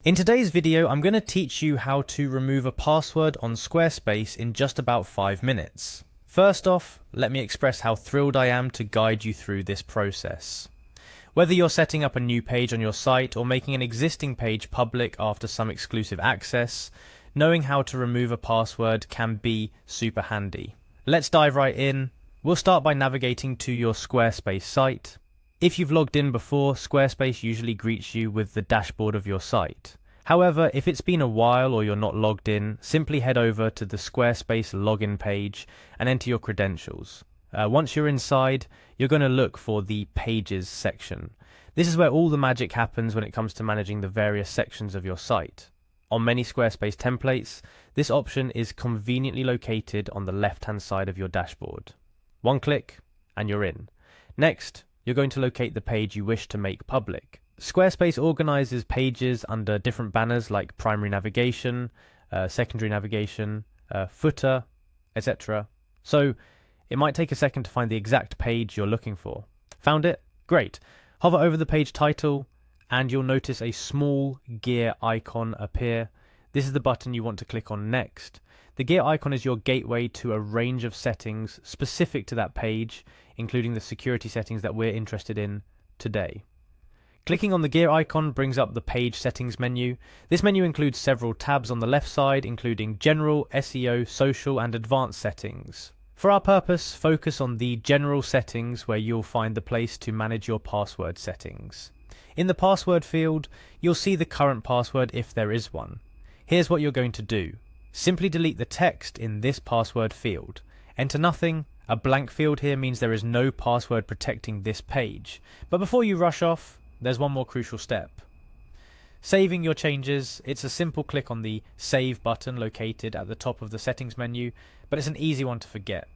In today's video, I'm going to teach you how to remove a password on Squarespace in just about 5 minutes. First off, let me express how thrilled I am to guide you through this process. Whether you're setting up a new page on your site or making an existing page public after some exclusive access, knowing how to remove a password can be super handy. Let's dive right in. We'll start by navigating to your Squarespace site. If you've logged in before, Squarespace usually greets you with the dashboard of your site. However, if it's been a while or you're not logged in, simply head over to the Squarespace login page and enter your credentials. Once you're inside, you're going to look for the Pages section. This is where all the magic happens when it comes to managing the various sections of your site. On many Squarespace templates, this option is conveniently located on the left-hand side of your dashboard. One click and you're in. Next, you're going to locate the page you wish to make public. Squarespace organizes pages under different banners like primary navigation, secondary navigation, footer, etc. So it might take a second to find the exact page you're looking for. Found it? Great. Hover over the page title and you'll notice a small gear icon appear. This is the button you want to click on next. The gear icon is your gateway to a range of settings specific to that page, including the security settings that we're interested in today. Clicking on the gear icon brings up the page settings menu. This menu includes several tabs on the left side, including general, SEO, social, and advanced settings. For our purpose, focus on the general settings where you'll find the place to manage your password settings. In the password field, you'll see the current password if there is one. Here's what you're going to do. Simply delete the text in this password field. Enter nothing. A blank field here means there is no password protecting this page. But before you rush off, there's one more crucial step. Saving your changes. It's a simple click on the Save button located at the top of the settings menu, but it's an easy one to forget.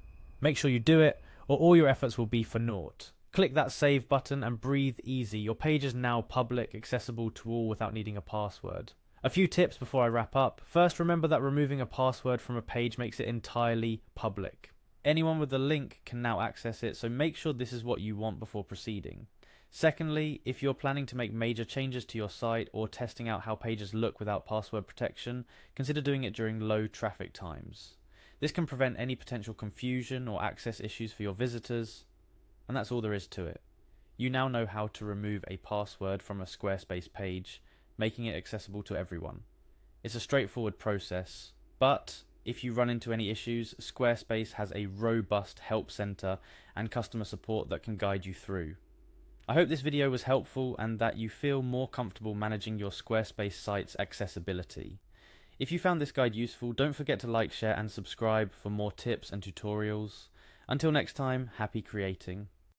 Make sure you do it, or all your efforts will be for naught. Click that Save button and breathe easy. Your page is now public, accessible to all without needing a password. A few tips before I wrap up. First, remember that removing a password from a page makes it entirely public. Anyone with the link can now access it, so make sure this is what you want before proceeding. Secondly, if you're planning to make major changes to your site or testing out how pages look without password protection, consider doing it during low traffic times. This can prevent any potential confusion or access issues for your visitors, and that's all there is to it. You now know how to remove a password from a Squarespace page, making it accessible to everyone. It's a straightforward process, but if you run into any issues, Squarespace has a robust help center and customer support that can guide you through. I hope this video was helpful and that you feel more comfortable managing your Squarespace site's accessibility. If you found this guide useful, don't forget to like, share and subscribe for more tips and tutorials. Until next time, happy creating.